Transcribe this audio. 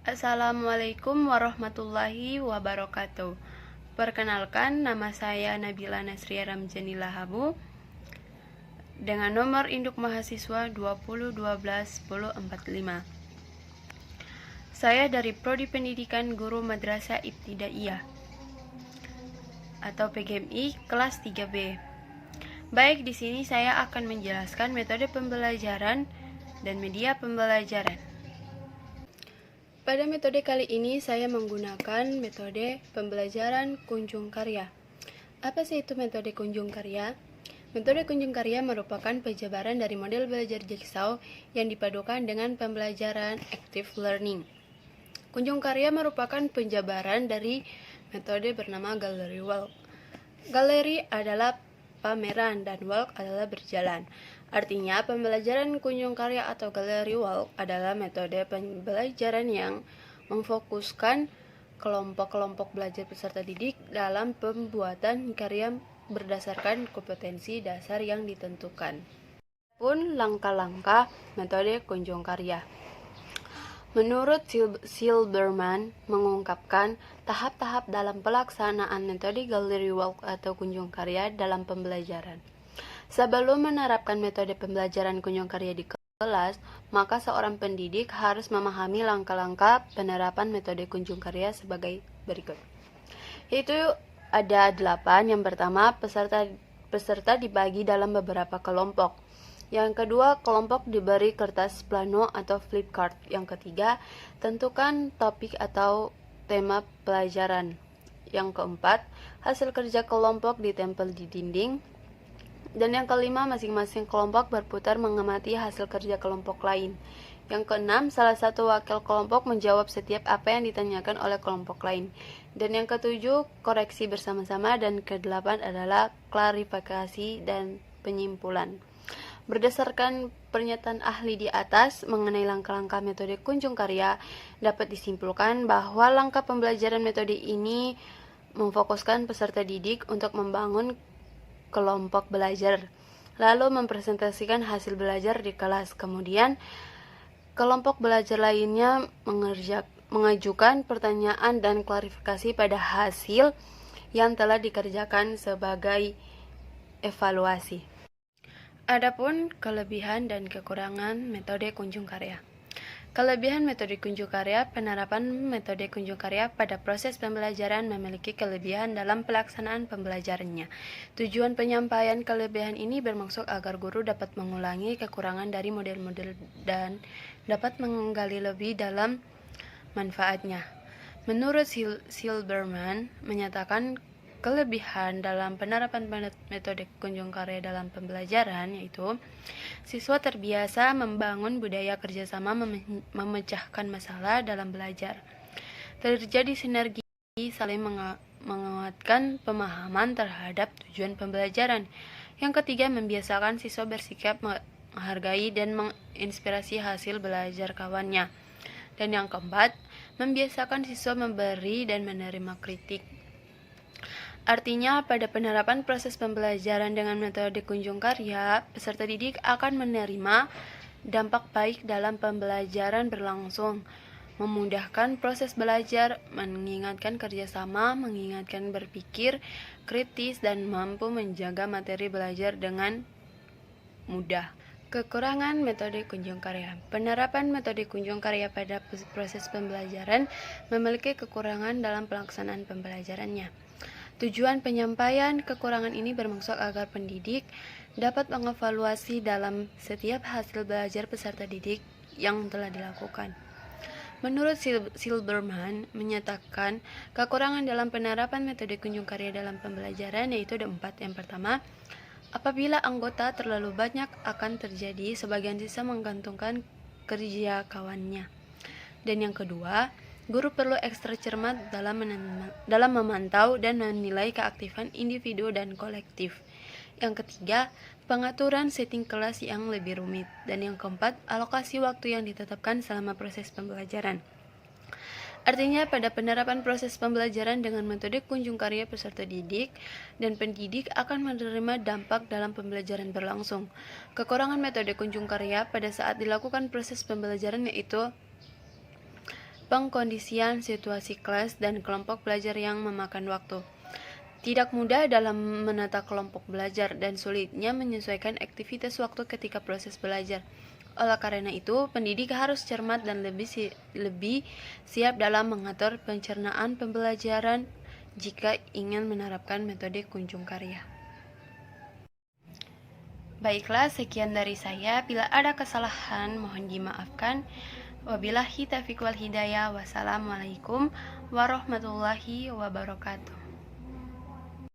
Assalamualaikum warahmatullahi wabarakatuh. Perkenalkan, nama saya Nabila Nasria Ramjani Lahabu dengan nomor induk mahasiswa 20121045. Saya dari Prodi Pendidikan Guru Madrasah Ibtidaiyah atau PGMI kelas 3B. Baik, di sini saya akan menjelaskan metode pembelajaran dan media pembelajaran. Pada metode kali ini saya menggunakan metode pembelajaran kunjung karya. Apa sih itu metode kunjung karya? Metode kunjung karya merupakan penjabaran dari model belajar Jigsaw yang dipadukan dengan pembelajaran active learning. Kunjung karya merupakan penjabaran dari metode bernama gallery walk. Galeri adalah pameran dan walk adalah berjalan. Artinya, pembelajaran kunjung karya atau gallery walk adalah metode pembelajaran yang memfokuskan kelompok-kelompok belajar peserta didik dalam pembuatan karya berdasarkan kompetensi dasar yang ditentukan. Pun langkah-langkah metode kunjung karya. Menurut Silberman mengungkapkan tahap-tahap dalam pelaksanaan metode gallery walk atau kunjung karya dalam pembelajaran. Sebelum menerapkan metode pembelajaran kunjung karya di kelas, maka seorang pendidik harus memahami langkah-langkah penerapan metode kunjung karya sebagai berikut. Itu ada 8. Yang pertama, peserta dibagi dalam beberapa kelompok. Yang kedua, kelompok diberi kertas plano atau flip card. Yang ketiga, tentukan topik atau tema pelajaran. Yang keempat, hasil kerja kelompok ditempel di dinding. Dan yang kelima, masing-masing kelompok berputar mengamati hasil kerja kelompok lain. Yang keenam, salah satu wakil kelompok menjawab setiap apa yang ditanyakan oleh kelompok lain. Dan yang ketujuh, koreksi bersama-sama. Dan kedelapan adalah klarifikasi dan penyimpulan. Berdasarkan pernyataan ahli di atas mengenai langkah-langkah metode kunjung karya, dapat disimpulkan bahwa langkah pembelajaran metode ini memfokuskan peserta didik untuk membangun kelompok belajar, lalu mempresentasikan hasil belajar di kelas. Kemudian, kelompok belajar lainnya mengajukan pertanyaan dan klarifikasi pada hasil yang telah dikerjakan sebagai evaluasi. Adapun kelebihan dan kekurangan metode kunjung karya. Kelebihan metode kunjung karya. Penerapan metode kunjung karya pada proses pembelajaran memiliki kelebihan dalam pelaksanaan pembelajarannya. Tujuan penyampaian kelebihan ini bermaksud agar guru dapat mengulangi kekurangan dari model-model dan dapat menggali lebih dalam manfaatnya. Menurut Silberman menyatakan kelebihan dalam penerapan metode kunjung karya dalam pembelajaran yaitu siswa terbiasa membangun budaya kerjasama memecahkan masalah dalam belajar. Terjadi sinergi saling menguatkan pemahaman terhadap tujuan pembelajaran. Yang ketiga, membiasakan siswa bersikap menghargai dan menginspirasi hasil belajar kawannya. Dan yang keempat, membiasakan siswa memberi dan menerima kritik. Artinya, pada penerapan proses pembelajaran dengan metode kunjung karya, peserta didik akan menerima dampak baik dalam pembelajaran berlangsung, memudahkan proses belajar, mengingatkan kerjasama, mengingatkan berpikir kritis, dan mampu menjaga materi belajar dengan mudah. Kekurangan metode kunjung karya. Penerapan metode kunjung karya pada proses pembelajaran memiliki kekurangan dalam pelaksanaan pembelajarannya. Tujuan penyampaian kekurangan ini bermaksud agar pendidik dapat mengevaluasi dalam setiap hasil belajar peserta didik yang telah dilakukan. Menurut Silberman menyatakan kekurangan dalam penerapan metode kunjung karya dalam pembelajaran yaitu ada 4. Yang pertama, apabila anggota terlalu banyak akan terjadi sebagian siswa menggantungkan kerja kawannya. Dan yang kedua, guru perlu ekstra cermat dalam memantau dan menilai keaktifan individu dan kolektif. Yang ketiga, pengaturan setting kelas yang lebih rumit. Dan yang keempat, alokasi waktu yang ditetapkan selama proses pembelajaran. Artinya, pada penerapan proses pembelajaran dengan metode kunjung karya, peserta didik dan pendidik akan menerima dampak dalam pembelajaran berlangsung. Kekurangan metode kunjung karya pada saat dilakukan proses pembelajaran yaitu pengkondisian situasi kelas dan kelompok belajar yang memakan waktu. Tidak mudah dalam menata kelompok belajar dan sulitnya menyesuaikan aktivitas waktu ketika proses belajar. Oleh karena itu, pendidik harus cermat dan lebih siap dalam mengatur pencernaan pembelajaran jika ingin menerapkan metode kunjung karya. Baiklah, sekian dari saya. Bila ada kesalahan, mohon dimaafkan. Wabillahi taufiq wal hidayah. Wassalamualaikum warahmatullahi wabarakatuh.